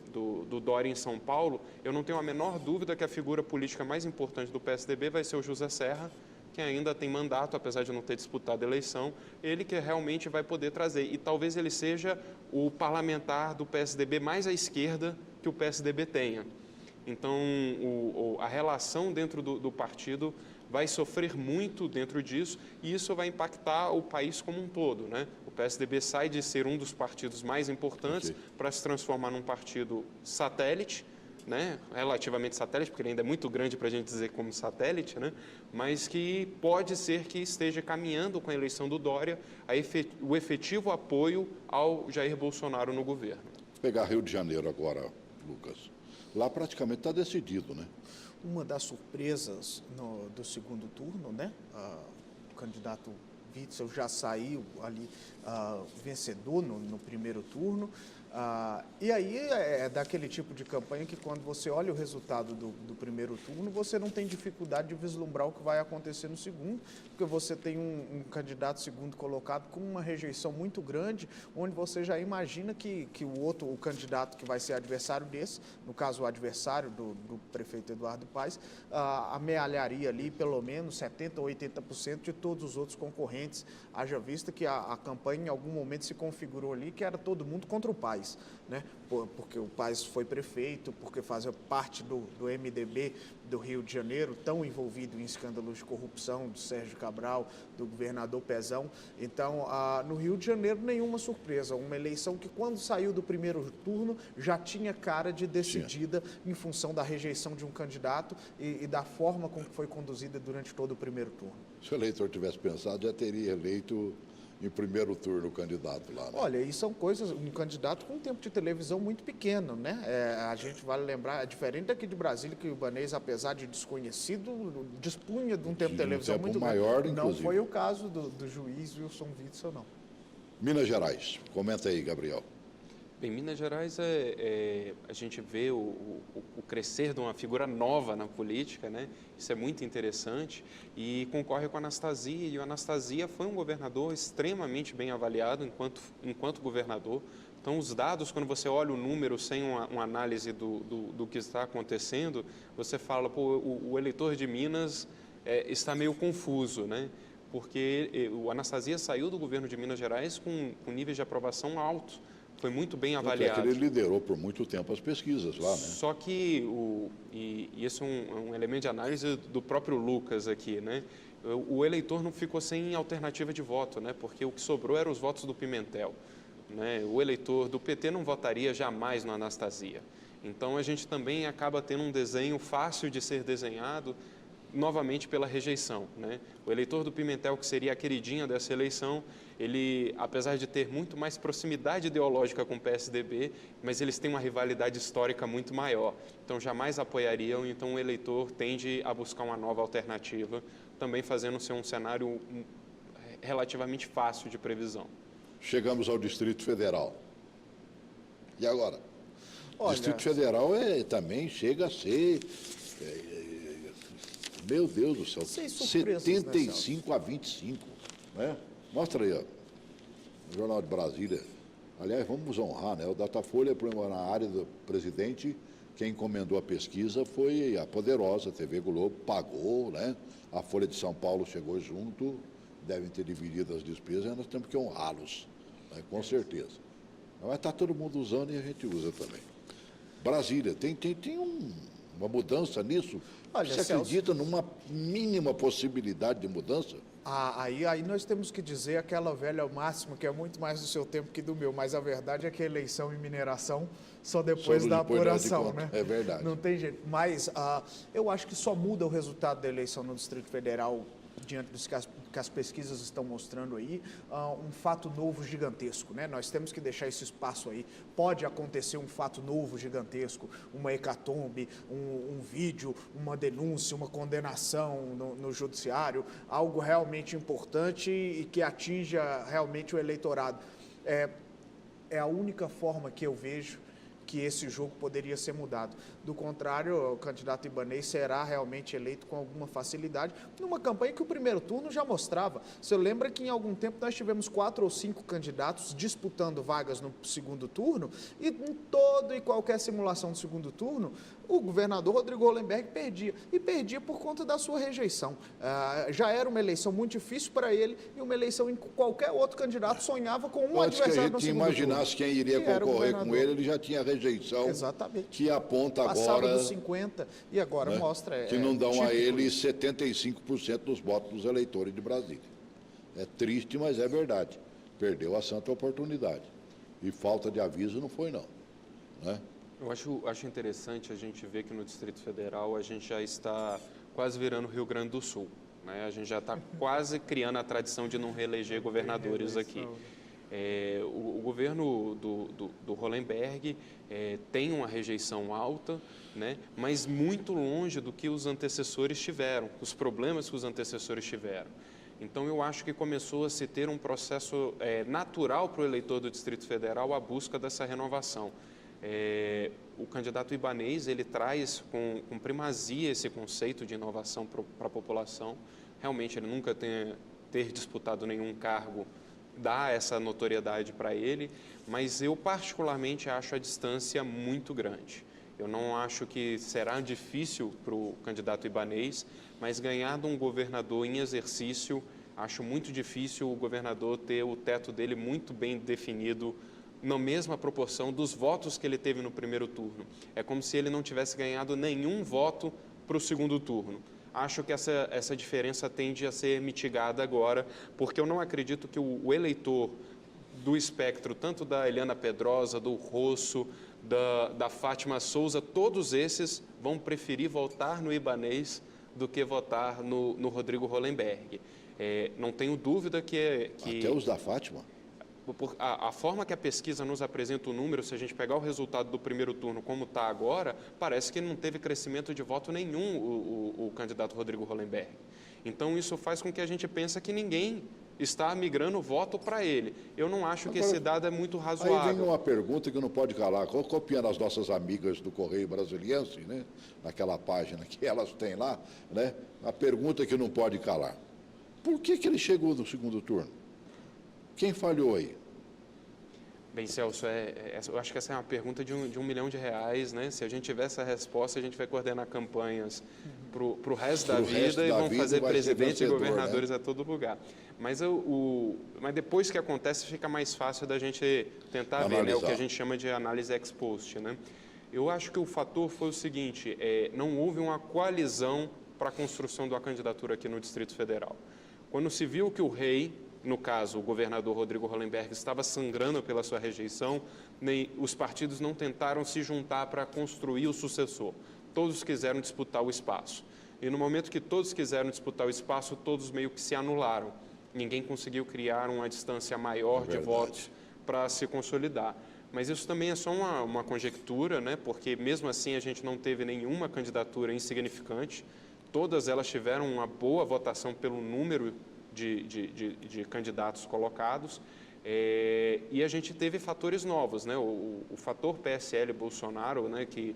Dória em São Paulo, eu não tenho a menor dúvida que a figura política mais importante do PSDB vai ser o José Serra, que ainda tem mandato, apesar de não ter disputado a eleição, ele que realmente vai poder trazer. E talvez ele seja o parlamentar do PSDB mais à esquerda que o PSDB tenha. Então, a relação dentro do partido vai sofrer muito dentro disso e isso vai impactar o país como um todo, né? O PSDB sai de ser um dos partidos mais importantes para se transformar num partido satélite, né? Relativamente satélite, porque ele ainda é muito grande para a gente dizer como satélite, né? Mas que pode ser que esteja caminhando com a eleição do Dória o efetivo apoio ao Jair Bolsonaro no governo. Vou pegar Rio de Janeiro agora, Lucas. Lá praticamente está decidido, né? Uma das surpresas do segundo turno, né? O candidato Witzel já saiu ali vencedor no primeiro turno. E aí é daquele tipo de campanha que quando você olha o resultado do primeiro turno, você não tem dificuldade de vislumbrar o que vai acontecer no segundo, porque você tem um candidato segundo colocado com uma rejeição muito grande, onde você já imagina que o candidato que vai ser adversário desse, no caso o adversário do prefeito Eduardo Paes, amealharia ali pelo menos 70% ou 80% de todos os outros concorrentes, haja vista que a campanha em algum momento se configurou ali que era todo mundo contra o Paes. Paes, né? Porque o Paes foi prefeito, porque fazia parte do MDB do Rio de Janeiro, tão envolvido em escândalos de corrupção do Sérgio Cabral, do governador Pezão. Então, no Rio de Janeiro, nenhuma surpresa. Uma eleição que, quando saiu do primeiro turno, já tinha cara de decidida em função da rejeição de um candidato e da forma como foi conduzida durante todo o primeiro turno. Se o eleitor tivesse pensado, já teria eleito em primeiro turno o candidato lá, né? Olha, e são coisas, um candidato com um tempo de televisão muito pequeno, né? A gente vale lembrar, é diferente daqui de Brasília, que o Ibanez, apesar de desconhecido, dispunha de um tempo de televisão muito maior, grande. Não inclusive. foi o caso do juiz Wilson Witzel, não. Minas Gerais, comenta aí, Gabriel. Bem, Minas Gerais, a gente vê o crescer de uma figura nova na política, né? Isso é muito interessante, e concorre com a Anastasia, e o Anastasia foi um governador extremamente bem avaliado enquanto governador. Então, os dados, quando você olha o número sem uma análise do que está acontecendo, você fala, pô, o eleitor de Minas está meio confuso, né? Porque o Anastasia saiu do governo de Minas Gerais com níveis de aprovação altos. Foi muito bem avaliado. Ele liderou por muito tempo as pesquisas lá, né? Só que, e esse é um elemento de análise do próprio Lucas aqui, né? O eleitor não ficou sem alternativa de voto, né? Porque o que sobrou eram os votos do Pimentel, né? O eleitor do PT não votaria jamais no Anastasia. Então, a gente também acaba tendo um desenho fácil de ser desenhado, novamente pela rejeição, né? O eleitor do Pimentel, que seria a queridinha dessa eleição, ele, apesar de ter muito mais proximidade ideológica com o PSDB, mas eles têm uma rivalidade histórica muito maior. Então, jamais apoiariam, então o eleitor tende a buscar uma nova alternativa, também fazendo ser um cenário relativamente fácil de previsão. Chegamos ao Distrito Federal. E agora? O Distrito Federal também chega a ser... meu Deus do céu, 75 a 25, né? Mostra aí, ó, no Jornal de Brasília. Aliás, vamos honrar, né? O Datafolha, na área do presidente, quem encomendou a pesquisa foi a poderosa TV Globo, pagou, né? A Folha de São Paulo chegou junto, devem ter dividido as despesas, e nós temos que honrá-los, né? Com certeza. Mas está todo mundo usando e a gente usa também. Brasília, tem uma mudança nisso? Olha, você acredita numa mínima possibilidade de mudança? Aí nós temos que dizer aquela velha máxima que é muito mais do seu tempo que do meu, mas a verdade é que a eleição e mineração só depois da apuração, né? É verdade. Não tem jeito. Mas eu acho que só muda o resultado da eleição no Distrito Federal, diante do que as pesquisas estão mostrando aí, um fato novo gigantesco, né? Nós temos que deixar esse espaço aí. Pode acontecer um fato novo gigantesco, uma hecatombe, um vídeo, uma denúncia, uma condenação no judiciário, algo realmente importante e que atinja realmente o eleitorado. É a única forma que eu vejo que esse jogo poderia ser mudado. Do contrário, o candidato Ibanez será realmente eleito com alguma facilidade, numa campanha que o primeiro turno já mostrava. Você lembra que em algum tempo nós tivemos 4 ou 5 candidatos disputando vagas no segundo turno, e em toda e qualquer simulação do segundo turno, o governador Rodrigo Hollenberg perdia, e perdia por conta da sua rejeição. Já era uma eleição muito difícil para ele, e uma eleição em que qualquer outro candidato sonhava com um adversário no segundo turno. Se a gente imaginasse quem iria concorrer com ele já tinha rejeição. Exatamente. Que aponta Passava agora... dos 50 e agora, né, mostra... que não dão a ele 75% dos votos dos eleitores de Brasília. É triste, mas é verdade. Perdeu a santa oportunidade. E falta de aviso não foi, não. Né? Eu acho interessante a gente ver que no Distrito Federal a gente já está quase virando Rio Grande do Sul, né? A gente já está quase criando a tradição de não reeleger governadores aqui. O governo do Hollenberg tem uma rejeição alta, né? Mas muito longe do que os antecessores tiveram, os problemas que os antecessores tiveram. Então, eu acho que começou a se ter um processo natural para o eleitor do Distrito Federal a busca dessa renovação. O candidato Ibanez, ele traz com primazia esse conceito de inovação para a população. Realmente, ele nunca ter disputado nenhum cargo dá essa notoriedade para ele, mas eu particularmente acho a distância muito grande. Eu não acho que será difícil para o candidato Ibanez, mas ganhar de um governador em exercício, acho muito difícil o governador ter o teto dele muito bem definido na mesma proporção dos votos que ele teve no primeiro turno. É como se ele não tivesse ganhado nenhum voto para o segundo turno. Acho que essa diferença tende a ser mitigada agora, porque eu não acredito que o eleitor do espectro, tanto da Eliana Pedrosa, do Rosso, da Fátima Souza, todos esses vão preferir votar no Ibanez do que votar no Rodrigo Hollenberg. Não tenho dúvida que... Até os da Fátima? A forma que a pesquisa nos apresenta o número, se a gente pegar o resultado do primeiro turno como está agora, parece que não teve crescimento de voto nenhum o candidato Rodrigo Hollenberg. Então, isso faz com que a gente pense que ninguém está migrando voto para ele. Eu não acho que esse dado é muito razoável. Aí vem uma pergunta que não pode calar, copiando as nossas amigas do Correio Brasiliense, né, naquela página que elas têm lá, né, a pergunta que não pode calar. Por que ele chegou no segundo turno? Quem falhou aí? Bem, Celso, eu acho que essa é uma pergunta de R$1 milhão, né? Se a gente tiver essa resposta, a gente vai coordenar campanhas para o resto da vida e vão fazer presidentes e governadores, né, a todo lugar. Mas depois que acontece, fica mais fácil da gente tentar ver, né, o que a gente chama de análise ex post, né? Eu acho que o fator foi o seguinte, não houve uma coalizão para a construção de uma candidatura aqui no Distrito Federal. Quando se viu que o rei, no caso, o governador Rodrigo Hollenberg, estava sangrando pela sua rejeição, os partidos não tentaram se juntar para construir o sucessor. Todos quiseram disputar o espaço. E no momento que todos quiseram disputar o espaço, todos meio que se anularam. Ninguém conseguiu criar uma distância maior de votos para se consolidar. Mas isso também é só uma conjectura, né? Porque mesmo assim a gente não teve nenhuma candidatura insignificante. Todas elas tiveram uma boa votação pelo número de candidatos colocados, e a gente teve fatores novos, né? O fator PSL Bolsonaro, né, que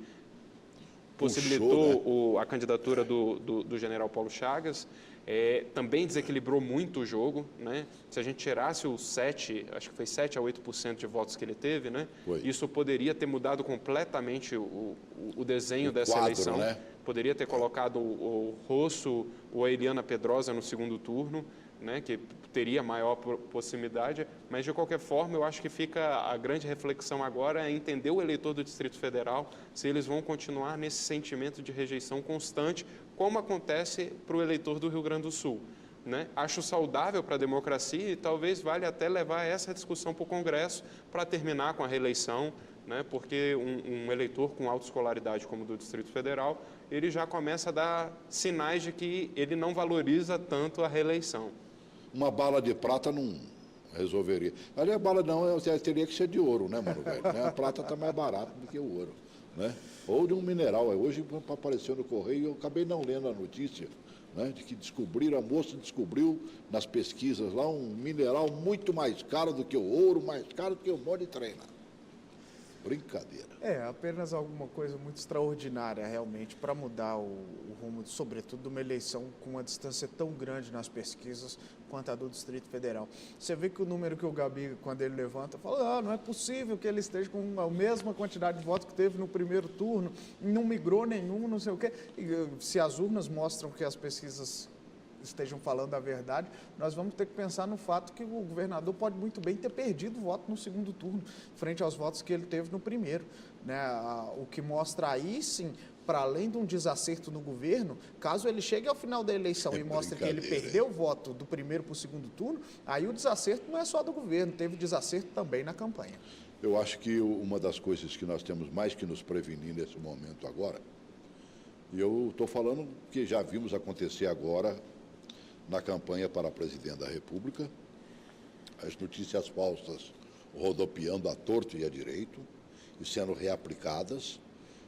possibilitou a candidatura do general Paulo Chagas, também desequilibrou muito o jogo, né? Se a gente tirasse os 7, acho que foi 7 a 8% de votos que ele teve, né? Isso poderia ter mudado completamente o desenho dessa eleição. Né? Poderia ter colocado o Rosso ou a Eliana Pedrosa no segundo turno, né, que teria maior proximidade, mas de qualquer forma eu acho que fica a grande reflexão agora é entender o eleitor do Distrito Federal, se eles vão continuar nesse sentimento de rejeição constante, como acontece para o eleitor do Rio Grande do Sul. Né? Acho saudável para a democracia e talvez valha até levar essa discussão para o Congresso para terminar com a reeleição, né? Porque um eleitor com autoescolaridade como o do Distrito Federal, ele já começa a dar sinais de que ele não valoriza tanto a reeleição. Uma bala de prata não resolveria. Ali a bala não, teria que ser de ouro, né, mano, velho? A prata está mais barata do que o ouro, né? Ou de um mineral. Hoje apareceu no Correio, eu acabei não lendo a notícia, né, de que a moça descobriu nas pesquisas lá um mineral muito mais caro do que o ouro, mais caro do que o monte de treina. Brincadeira. Apenas alguma coisa muito extraordinária, realmente, para mudar o rumo, sobretudo, de uma eleição com uma distância tão grande nas pesquisas quanto a do Distrito Federal. Você vê que o número que o Gabi, quando ele levanta, fala, não é possível que ele esteja com a mesma quantidade de votos que teve no primeiro turno, não migrou nenhum, não sei o quê. E, se as urnas mostram que as pesquisas estejam falando a verdade, nós vamos ter que pensar no fato que o governador pode muito bem ter perdido o voto no segundo turno, frente aos votos que ele teve no primeiro, né? O que mostra aí, sim, para além de um desacerto no governo, caso ele chegue ao final da eleição e mostre que ele perdeu o voto do primeiro para o segundo turno, aí o desacerto não é só do governo, teve desacerto também na campanha. Eu acho que uma das coisas que nós temos mais que nos prevenir nesse momento agora, e eu estou falando que já vimos acontecer agora na campanha para presidente da República, as notícias falsas rodopiando à torto e à direito e sendo reaplicadas,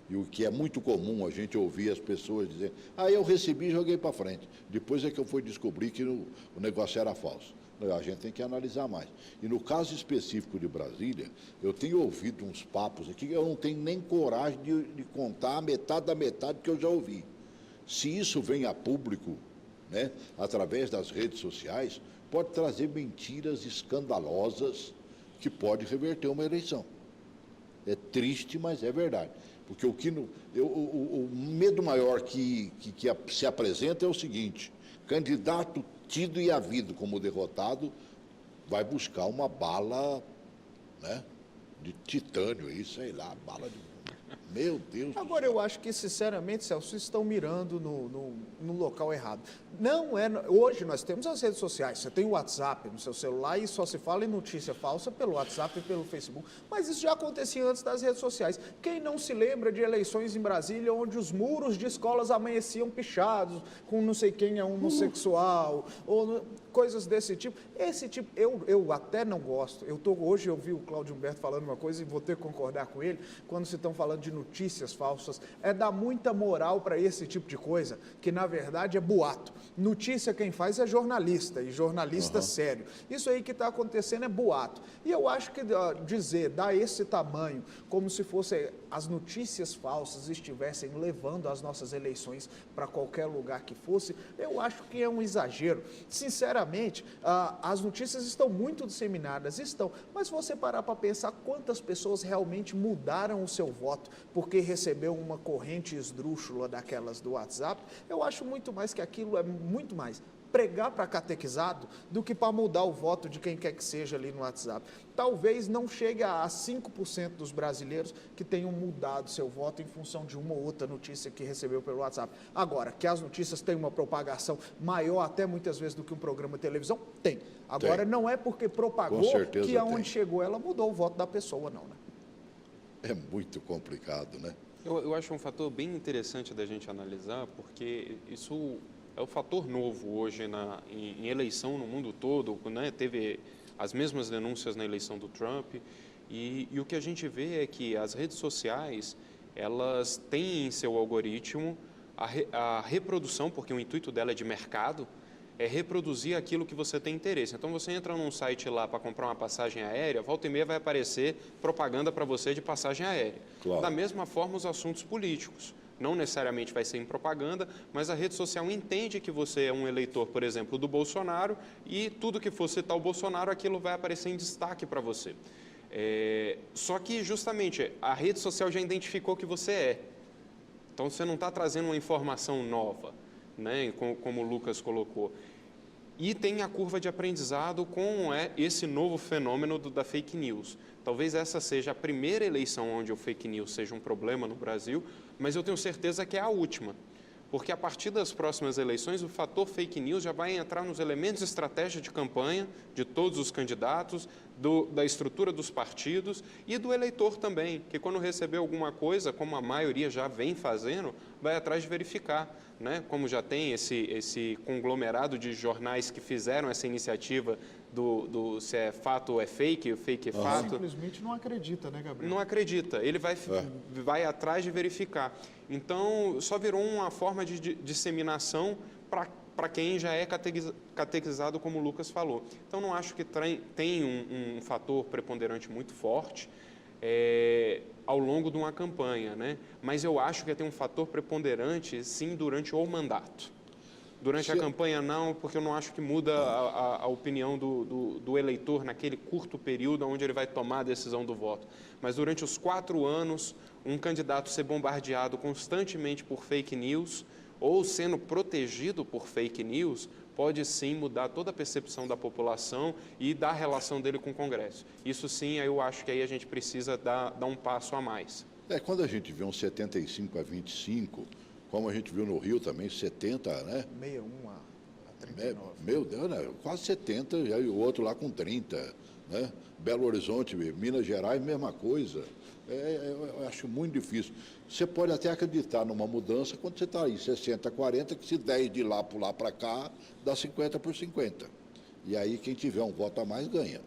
e o que é muito comum a gente ouvir as pessoas dizer, eu recebi e joguei para frente. Depois é que eu fui descobrir que o negócio era falso. A gente tem que analisar mais. E no caso específico de Brasília, eu tenho ouvido uns papos aqui que eu não tenho nem coragem de contar a metade da metade que eu já ouvi. Se isso vem a público, né, através das redes sociais, pode trazer mentiras escandalosas que pode reverter uma eleição. É triste, mas é verdade. Porque o medo maior que se apresenta é o seguinte, candidato tido e havido como derrotado vai buscar uma bala, né, de titânio aí, sei lá, bala de... Meu Deus Agora, eu acho que, sinceramente, Celso, vocês estão mirando no local errado. Não é. Hoje nós temos as redes sociais, você tem o WhatsApp no seu celular e só se fala em notícia falsa pelo WhatsApp e pelo Facebook. Mas isso já acontecia antes das redes sociais. Quem não se lembra de eleições em Brasília onde os muros de escolas amanheciam pichados, com não sei quem é homossexual, ou coisas desse tipo? Esse tipo, eu até não gosto. Hoje eu vi o Cláudio Humberto falando uma coisa e vou ter que concordar com ele, quando se estão falando de notícias falsas, é dar muita moral para esse tipo de coisa, que na verdade é boato. Notícia quem faz é jornalista, e jornalista sério. Isso aí que está acontecendo é boato. E eu acho que dar esse tamanho, como se fosse as notícias falsas estivessem levando as nossas eleições para qualquer lugar que fosse, eu acho que é um exagero. Sinceramente, as notícias estão muito disseminadas, mas se você parar para pensar quantas pessoas realmente mudaram o seu voto porque recebeu uma corrente esdrúxula daquelas do WhatsApp, eu acho muito mais que aquilo é muito mais pregar para catequizado do que para mudar o voto de quem quer que seja ali no WhatsApp. Talvez não chegue a 5% dos brasileiros que tenham mudado seu voto em função de uma ou outra notícia que recebeu pelo WhatsApp. Agora, que as notícias têm uma propagação maior até muitas vezes do que um programa de televisão, tem. Agora, não é porque propagou que aonde chegou ela mudou o voto da pessoa, não, né? É muito complicado, né? Eu acho um fator bem interessante da gente analisar, porque isso é o fator novo hoje em eleição no mundo todo, né? Teve as mesmas denúncias na eleição do Trump, e o que a gente vê é que as redes sociais, elas têm em seu algoritmo a reprodução, porque o intuito dela é de mercado, é reproduzir aquilo que você tem interesse. Então, você entra num site lá para comprar uma passagem aérea, volta e meia vai aparecer propaganda para você de passagem aérea. Claro. Da mesma forma, os assuntos políticos. Não necessariamente vai ser em propaganda, mas a rede social entende que você é um eleitor, por exemplo, do Bolsonaro, e tudo que for citar o Bolsonaro, aquilo vai aparecer em destaque para você. Só que, justamente, a rede social já identificou que você é. Então, você não está trazendo uma informação nova, né, como o Lucas colocou. E tem a curva de aprendizado com esse novo fenômeno da fake news. Talvez essa seja a primeira eleição onde o fake news seja um problema no Brasil, mas eu tenho certeza que é a última. Porque a partir das próximas eleições, o fator fake news já vai entrar nos elementos de estratégia de campanha de todos os candidatos, da estrutura dos partidos e do eleitor também, que quando receber alguma coisa, como a maioria já vem fazendo, vai atrás de verificar, né? Como já tem esse conglomerado de jornais que fizeram essa iniciativa se é fato ou é fake, o fake é fato. Simplesmente não acredita, né, Gabriel? Não acredita, ele vai atrás de verificar. Então, só virou uma forma de disseminação para quem já é catequizado, como o Lucas falou. Então, não acho que tem um fator preponderante muito forte ao longo de uma campanha, né? Mas eu acho que tem um fator preponderante, sim, durante o mandato. Durante a campanha, não, porque eu não acho que muda a opinião do eleitor naquele curto período onde ele vai tomar a decisão do voto. Mas durante os 4 anos, um candidato ser bombardeado constantemente por fake news ou sendo protegido por fake news, pode sim mudar toda a percepção da população e da relação dele com o Congresso. Isso sim, eu acho que aí a gente precisa dar um passo a mais. Quando a gente vê um 75-25, como a gente viu no Rio também, 70, né? 61 a 39. Meu Deus, né? Quase 70, e o outro lá com 30, né? Belo Horizonte, Minas Gerais, mesma coisa. Eu acho muito difícil. Você pode até acreditar numa mudança quando você está aí 60-40, que se 10 de lá para cá, dá 50-50. E aí quem tiver um voto a mais ganha.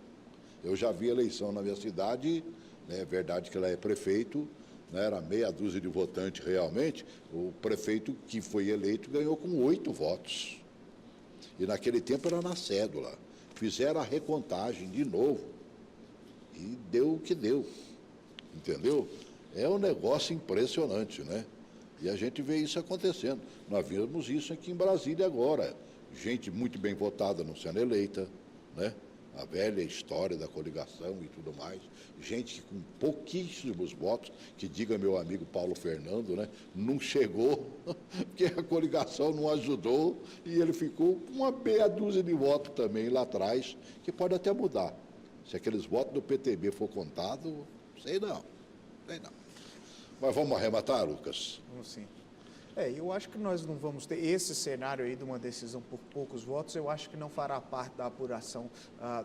Eu já vi eleição na minha cidade, é verdade que ela é prefeito, né, era meia dúzia de votantes realmente, o prefeito que foi eleito ganhou com 8 votos. E naquele tempo era na cédula. Fizeram a recontagem de novo e deu o que deu. Entendeu? É um negócio impressionante, né? E a gente vê isso acontecendo. Nós vimos isso aqui em Brasília agora. Gente muito bem votada não sendo eleita, né? A velha história da coligação e tudo mais. Gente com pouquíssimos votos, que diga meu amigo Paulo Fernando, né? Não chegou, porque a coligação não ajudou e ele ficou com uma meia dúzia de votos também lá atrás, que pode até mudar. Se aqueles votos do PTB for contado, Sei não. Mas vamos arrematar, Lucas? Vamos sim. Eu acho que nós não vamos ter esse cenário aí de uma decisão por poucos votos, eu acho que não fará parte da apuração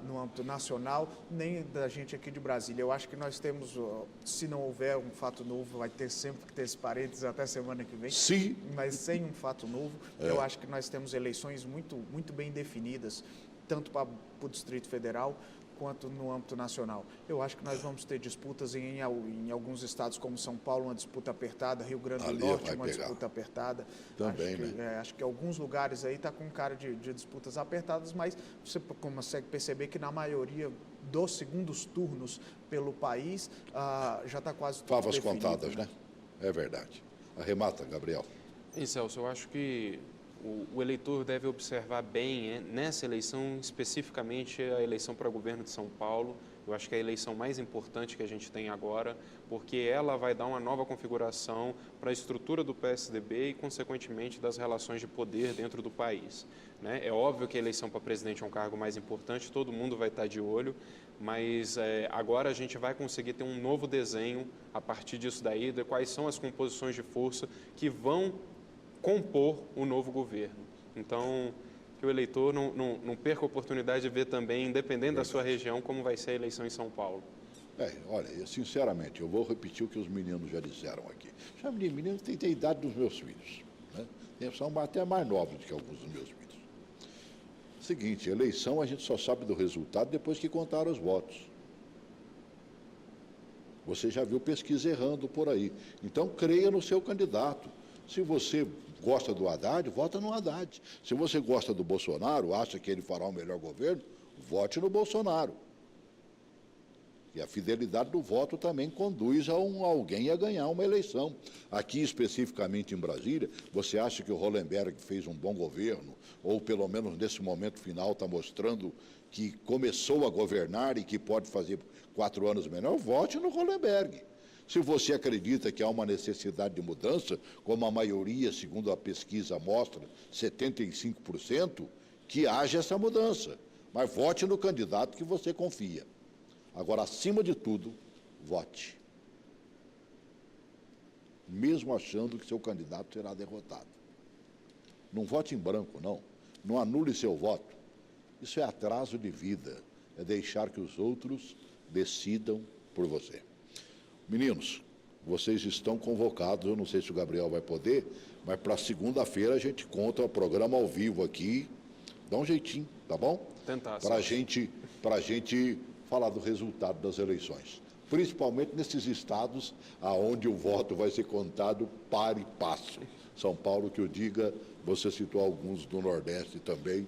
no âmbito nacional, nem da gente aqui de Brasília. Eu acho que nós temos, se não houver um fato novo, vai ter sempre que ter esse parênteses até semana que vem. Sim. Mas sem um fato novo, eu acho que nós temos eleições muito bem definidas, tanto para o Distrito Federal, quanto no âmbito nacional. Eu acho que nós vamos ter disputas em alguns estados como São Paulo, uma disputa apertada, Rio Grande do Norte, uma disputa apertada. Também, acho que alguns lugares aí está com cara de disputas apertadas, mas você consegue perceber que na maioria dos segundos turnos pelo país já está quase tudo Favas definido, contadas, né? É verdade. Arremata, Gabriel. Celso, eu acho que o eleitor deve observar bem, nessa eleição, especificamente a eleição para governo de São Paulo. Eu acho que é a eleição mais importante que a gente tem agora, porque ela vai dar uma nova configuração para a estrutura do PSDB e, consequentemente, das relações de poder dentro do país. Né? É óbvio que a eleição para presidente é um cargo mais importante, todo mundo vai estar de olho, mas agora a gente vai conseguir ter um novo desenho a partir disso daí, de quais são as composições de força que vão compor o novo governo. Então, que o eleitor não perca a oportunidade de ver também, independente da sua região, como vai ser a eleição em São Paulo. Olha, sinceramente, eu vou repetir o que os meninos já disseram aqui. Já meninos têm a idade dos meus filhos, né? São até mais novos do que alguns dos meus filhos. Seguinte, eleição a gente só sabe do resultado depois que contaram os votos. Você já viu pesquisa errando por aí. Então, creia no seu candidato. Se você gosta do Haddad, vota no Haddad. Se você gosta do Bolsonaro, acha que ele fará um melhor governo, vote no Bolsonaro. E a fidelidade do voto também conduz alguém a ganhar uma eleição. Aqui, especificamente em Brasília, você acha que o Hollenberg fez um bom governo, ou pelo menos nesse momento final está mostrando que começou a governar e que pode fazer 4 anos melhor? Vote no Hollenberg. Se você acredita que há uma necessidade de mudança, como a maioria, segundo a pesquisa mostra, 75%, que haja essa mudança. Mas vote no candidato que você confia. Agora, acima de tudo, vote. Mesmo achando que seu candidato será derrotado. Não vote em branco, não. Não anule seu voto. Isso é atraso de vida. É deixar que os outros decidam por você. Meninos, vocês estão convocados, eu não sei se o Gabriel vai poder, mas para segunda-feira a gente conta o programa ao vivo aqui. Dá um jeitinho, tá bom? Tentar. Para a gente falar do resultado das eleições. Principalmente nesses estados onde o voto vai ser contado par e passo. São Paulo, que eu diga, você citou alguns do Nordeste também,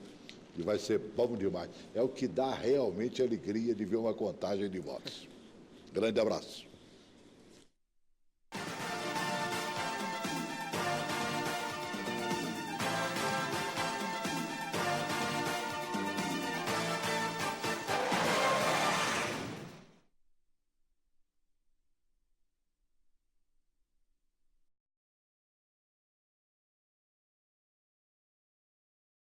e vai ser bom demais. É o que dá realmente alegria de ver uma contagem de votos. Grande abraço.